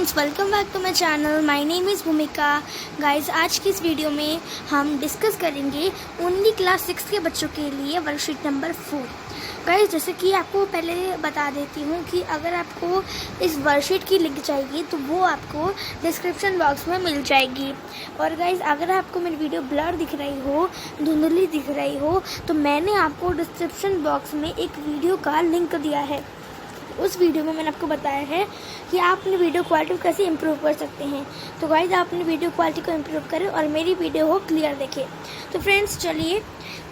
Friends, welcome back to my channel. My name is Bhumika. Guys, आज की इस video में हम डिस्कस करेंगे ओनली क्लास 6 के बच्चों के लिए वर्कशीट नंबर 4। गाइस, जैसे कि आपको पहले बता देती हूँ कि अगर आपको इस वर्कशीट की लिंक चाहिए तो वो आपको डिस्क्रिप्शन बॉक्स में मिल जाएगी। और गाइस, अगर आपको मेरी वीडियो ब्लर दिख रही हो, धुंधली दिख रही हो, तो मैंने आपको डिस्क्रिप्शन बॉक्स में एक वीडियो का लिंक दिया है। उस वीडियो में मैंने आपको बताया है कि आप अपनी वीडियो क्वालिटी को कैसे इम्प्रूव कर सकते हैं। तो गाइस, आप अपनी वीडियो क्वालिटी को इम्प्रूव करें और मेरी वीडियो को क्लियर देखें। तो फ्रेंड्स, चलिए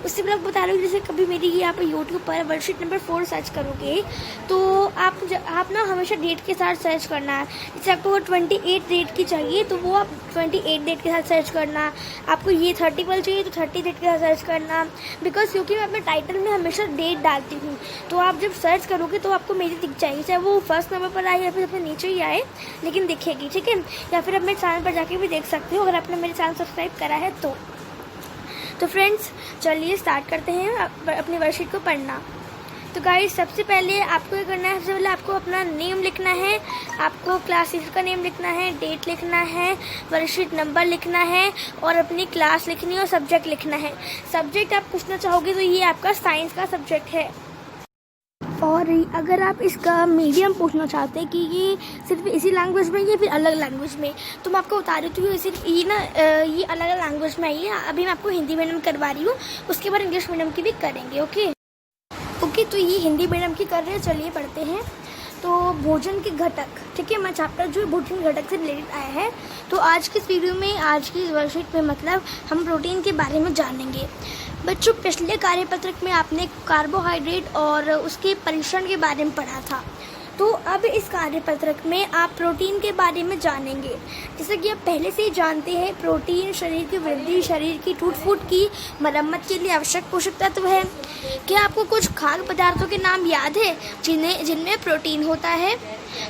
उससे पहले बता रही हूँ, जैसे कभी मेरी आप यूट्यूब पर वर्कशीट नंबर 4 सर्च करोगे तो आप ना हमेशा डेट के साथ सर्च करना है। जैसे आपको 28 डेट की चाहिए तो वो आप 28 डेट के साथ सर्च करना। आपको ये 30 चाहिए तो 30 डेट के साथ सर्च करना। बिकॉज क्योंकि मैं अपने टाइटल में हमेशा डेट डालती हूँ, तो आप जब सर्च करोगे तो आपको मेरी दिख जाएगी, चाहे वो फर्स्ट नंबर पर आए या फिर अपने नीचे ही आए, लेकिन दिखेगी। ठीक है, या फिर आप मेरे चैनल पर जाके भी देख सकते हो अगर आपने मेरे चैनल सब्सक्राइब करा है तो फ्रेंड्स, चलिए स्टार्ट करते हैं अपनी वर्कशीट को पढ़ना। तो गाइस, सबसे पहले आपको ये करना है, सबसे पहले आपको अपना नेम लिखना है, आपको क्लास टीचर का नेम लिखना है, डेट लिखना है, वर्कशीट नंबर लिखना है और अपनी क्लास लिखनी है और सब्जेक्ट लिखना है। सब्जेक्ट आप पूछना चाहोगे तो ये आपका साइंस का सब्जेक्ट है। और अगर आप इसका मीडियम पूछना चाहते हैं कि ये सिर्फ इसी लैंग्वेज में या फिर अलग लैंग्वेज में, तो मैं आपको बता देती हूँ सिर्फ ये ये अलग अलग लैंग्वेज में आई है। अभी मैं आपको हिंदी मीडियम करवा रही हूँ, उसके बाद इंग्लिश मीडियम की भी करेंगे। ओके, तो ये हिंदी मीडियम की कर रहे हैं। चलिए पढ़ते हैं। तो भोजन के घटक, ठीक है, मैं चैप्टर जो भोजन के घटक से रिलेटेड आया है। तो आज की इस वीडियो में, आज की इस वर्कशीट में मतलब हम प्रोटीन के बारे में जानेंगे। बच्चों, पिछले कार्यपत्रक में आपने कार्बोहाइड्रेट और उसके परीक्षण के बारे में पढ़ा था। तो अब इस कार्यपत्रक में आप प्रोटीन के बारे में जानेंगे। जैसे कि आप पहले से ही जानते हैं, प्रोटीन शरीर की वृद्धि, शरीर की टूट-फूट की मरम्मत के लिए आवश्यक पोषक तत्व है। क्या आपको कुछ खाद्य पदार्थों के नाम याद है जिनमें प्रोटीन होता है?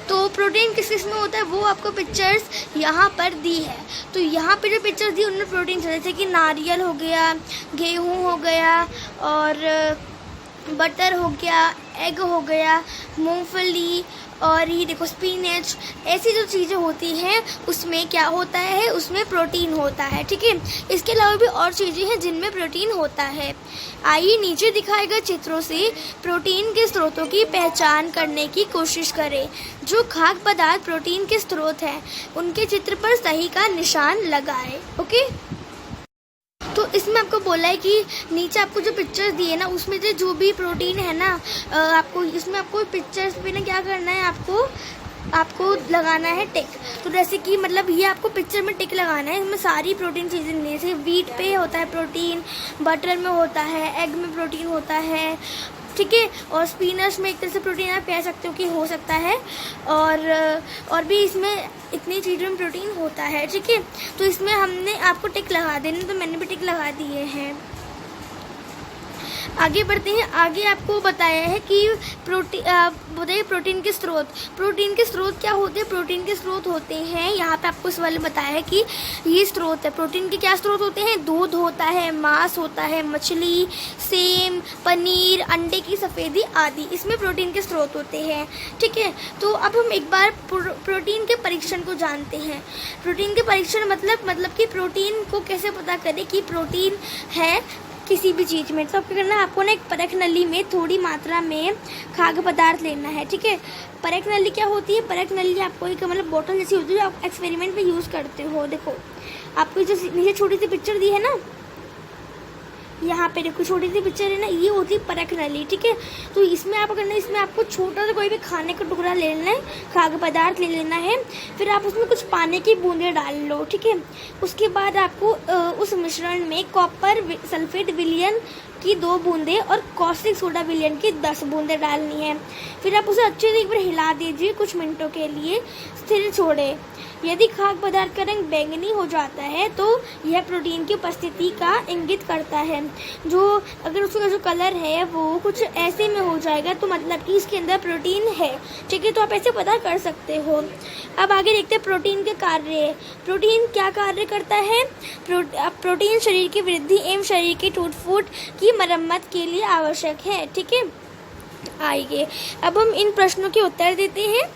तो प्रोटीन किस किस में होता है वो आपको पिक्चर्स यहाँ पर दी है। तो यहाँ पे जो पिक्चर्स दी उनमें प्रोटीन, जैसे कि नारियल हो गया, गेहूँ हो गया और बटर हो गया, एग हो गया, मूंगफली और ये देखो स्पिनच, ऐसी जो चीज़ें होती हैं उसमें क्या होता है, उसमें प्रोटीन होता है। ठीक है, इसके अलावा भी और चीज़ें हैं जिनमें प्रोटीन होता है। आइए नीचे दिखाए गए चित्रों से प्रोटीन के स्रोतों की पहचान करने की कोशिश करें। जो खाद्य पदार्थ प्रोटीन के स्रोत हैं उनके चित्र पर सही का निशान लगाएं। ओके, तो इसमें आपको बोला है कि नीचे आपको जो पिक्चर्स दिए ना उसमें से जो भी प्रोटीन है ना, आपको इसमें आपको पिक्चर्स पे ना क्या करना है, आपको लगाना है टिक। तो जैसे कि मतलब ये आपको पिक्चर में टिक लगाना है। इसमें सारी प्रोटीन चीज़ें नहीं, जैसे वीट पे होता है प्रोटीन, बटर में होता है, एग में प्रोटीन होता है, ठीक है, और स्पिनच में एक तरह से प्रोटीन आप कह सकते हो कि हो सकता है, और भी इसमें इतनी चीज़ों में प्रोटीन होता है। ठीक है, तो इसमें हमने आपको टिक लगा देने, तो मैंने भी टिक लगा दिए हैं। आगे बढ़ते हैं। आगे आपको बताया है कि बताइए प्रोटीन के स्रोत। प्रोटीन के स्रोत क्या होते हैं? प्रोटीन के स्रोत होते हैं, यहाँ पे आपको इस वाले बताया है कि ये स्रोत है। प्रोटीन के क्या स्रोत होते हैं? दूध होता है, मांस होता है, मछली, सेम, पनीर, अंडे की सफ़ेदी आदि, इसमें प्रोटीन के स्रोत होते हैं। ठीक है, तो अब हम एक बार प्रोटीन के परीक्षण को जानते हैं। प्रोटीन के परीक्षण मतलब कि प्रोटीन को कैसे पता करें कि प्रोटीन है किसी भी चीज़ में। तो आपको करना है, आपको ना एक परख नली में थोड़ी मात्रा में खाद्य पदार्थ लेना है। ठीक है, परख नली क्या होती है? परख नली आपको एक मतलब बोतल जैसी होती है जो आप एक्सपेरिमेंट में यूज़ करते हो। देखो आपको जो नीचे छोटी सी पिक्चर दी है ना, यहाँ पे देखो छोटी सी पिक्चर है ना, ये होती है परख नली। ठीक है, तो इसमें आप करना है, इसमें आपको छोटा सा कोई भी खाने का टुकड़ा ले लेना है, खाद्य पदार्थ ले लेना है, फिर आप उसमें कुछ पानी की बूंदें डाल लो। ठीक है, उसके बाद आपको उस मिश्रण में कॉपर सल्फेट विलयन की 2 बूंदें और कॉस्टिक सोडा विलयन की 10 बूंदें डालनी है। फिर आप उसे अच्छे से एक बार हिला दीजिए, कुछ मिनटों के लिए स्थिर छोड़े। यदि खाद्य पदार्थ का रंग बैंगनी हो जाता है तो यह प्रोटीन की उपस्थिति का इंगित करता है। जो अगर उसका जो कलर है वो कुछ ऐसे में हो जाएगा तो मतलब कि इसके अंदर प्रोटीन है। ठीक है, तो आप ऐसे पता कर सकते हो। अब आगे देखते हैं प्रोटीन के कार्य। प्रोटीन क्या कार्य करता है? प्रोटीन शरीर की वृद्धि एवं शरीर की टूट-फूट की मरम्मत के लिए आवश्यक है। ठीक है, आइए अब हम इन प्रश्नों के उत्तर देते हैं।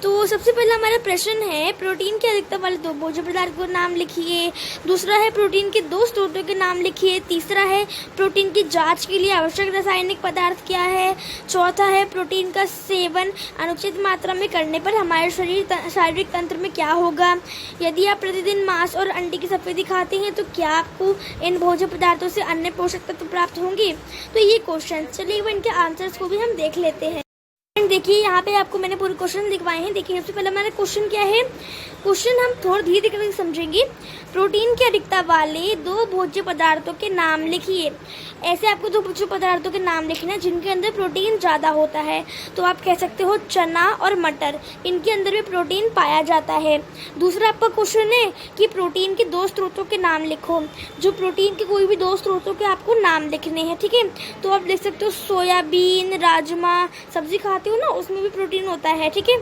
तो सबसे पहला हमारा प्रश्न है, प्रोटीन की अधिकता वाले दो भोज्य पदार्थ को नाम लिखिए। दूसरा है, प्रोटीन के दो स्रोतों के नाम लिखिए। तीसरा है, प्रोटीन की जांच के लिए आवश्यक रासायनिक पदार्थ क्या है। चौथा है, प्रोटीन का सेवन अनुचित मात्रा में करने पर हमारे शारीरिक तंत्र में क्या होगा। यदि आप प्रतिदिन मांस और अंडे की सफेदी खाते हैं तो क्या आपको इन भोज्य पदार्थों से अन्य पोषक तत्व प्राप्त होंगे। तो ये क्वेश्चन, चलिए इनके आंसर्स को भी हम देख लेते हैं। देखिए यहाँ पे आपको मैंने पूरे क्वेश्चन दिखवाए हैं। देखिए सबसे पहले हमारा क्वेश्चन क्या है, क्वेश्चन हम थोड़ा धीरे धीरे समझेंगे। प्रोटीन की अधिकता वाले दो भोज्य पदार्थों के नाम लिखिए। ऐसे आपको दो भोज्य पदार्थों के नाम लिखना है जिनके अंदर प्रोटीन ज़्यादा होता है। तो आप कह सकते हो चना और मटर, इनके अंदर भी प्रोटीन पाया जाता है। दूसरा आपका क्वेश्चन है कि प्रोटीन के दो स्रोतों के नाम लिखो। जो प्रोटीन के कोई भी दो स्रोतों के आपको नाम लिखने हैं, ठीक है। तो आप लिख सकते हो सोयाबीन, राजमा, सब्जी खाते हो ना, उसमें भी प्रोटीन होता है, ठीक है।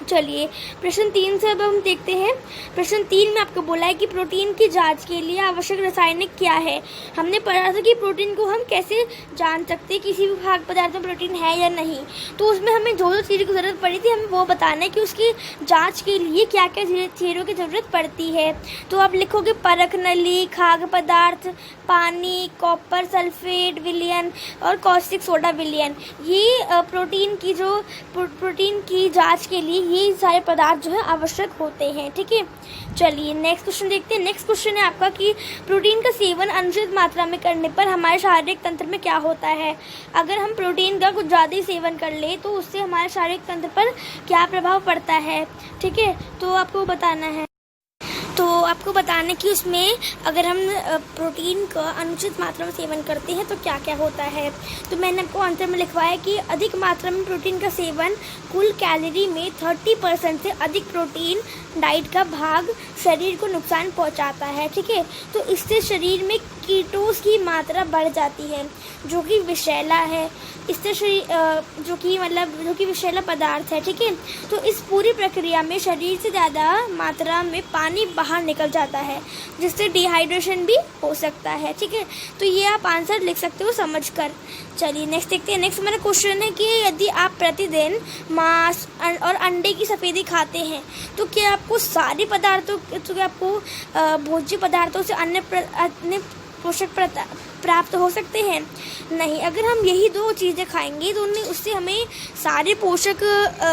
चलिए प्रश्न 3 से अब हम देखते हैं। प्रश्न 3 में आपको बोला है कि प्रोटीन की जांच के लिए आवश्यक रासायनिक क्या है। हमने पढ़ा था कि प्रोटीन को हम कैसे जान सकते हैं, किसी भी खाद्य पदार्थ में प्रोटीन है या नहीं। तो उसमें हमें जो जो चीज़ों की ज़रूरत पड़ी थी, हमें वो बताना है कि उसकी जांच के लिए क्या क्या चीज़ों की ज़रूरत पड़ती है। तो आप लिखोगे परख नली, खाद्य पदार्थ, पानी, कॉपर सल्फेट विलयन और कॉस्टिक सोडा विलयन। ये प्रोटीन की जांच के लिए ये सारे पदार्थ जो है आवश्यक होते हैं, ठीक है। चलिए नेक्स्ट क्वेश्चन देखते हैं। नेक्स्ट क्वेश्चन है आपका कि प्रोटीन का सेवन अनुचित मात्रा में करने पर हमारे शारीरिक तंत्र में क्या होता है। अगर हम प्रोटीन का कुछ ज़्यादा ही सेवन कर ले तो उससे हमारे शारीरिक तंत्र पर क्या प्रभाव पड़ता है, ठीक है। तो आपको बताना है, तो आपको बताने कि उसमें अगर हम प्रोटीन का अनुचित मात्रा में सेवन करते हैं तो क्या क्या होता है। तो मैंने आपको आंसर में लिखवाया कि अधिक मात्रा में प्रोटीन का सेवन कुल कैलोरी में 30% से अधिक प्रोटीन डाइट का भाग शरीर को नुकसान पहुंचाता है, ठीक है। तो इससे शरीर में कीटोस की मात्रा बढ़ जाती है जो कि विषैला है। इससे शरीर जो कि विषैला पदार्थ है, ठीक है। तो इस पूरी प्रक्रिया में शरीर से ज़्यादा मात्रा में पानी बाहर निकल जाता है जिससे डिहाइड्रेशन भी हो सकता है, ठीक है। तो ये आप आंसर लिख सकते हो समझकर। चलिए नेक्स्ट देखते हैं। नेक्स्ट हमारा क्वेश्चन है कि यदि आप प्रतिदिन मांस और अंडे की सफेदी खाते हैं तो क्या आपको सारे पदार्थों भोज्य पदार्थों से अन्य पोषक प्राप्त हो सकते हैं। नहीं, अगर हम यही दो चीज़ें खाएंगे तो उससे हमें सारे पोषक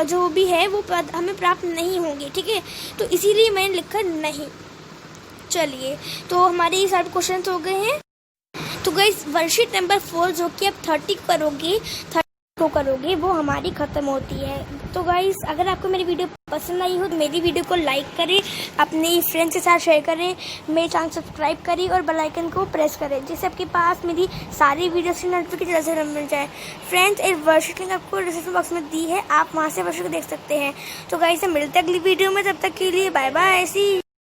जो भी है वो हमें प्राप्त नहीं होंगे, ठीक है। तो इसीलिए मैंने लिखा नहीं। चलिए तो हमारे ये सारे क्वेश्चन हो गए हैं। तो गाइस वर्कशीट नंबर 4 जो कि आप 30 करोगे वो हमारी ख़त्म होती है। तो गाइस अगर आपको मेरी वीडियो पसंद आई हो तो मेरी वीडियो को लाइक करें, अपने फ्रेंड्स के साथ शेयर करें, मेरे चैनल सब्सक्राइब करें और बेल आइकन को प्रेस करें जिससे आपके पास मेरी सारी वीडियोस की नोटिफिकेशन जैसे मिल जाए। फ्रेंड्स एक वर्कशीट लिंक आपको डिस्क्रिप्शन बॉक्स में दी है, आप वहाँ से वर्कशीट देख सकते हैं। तो गाइस मिलते हैं अगली वीडियो में, तब तक के लिए बाय बाय।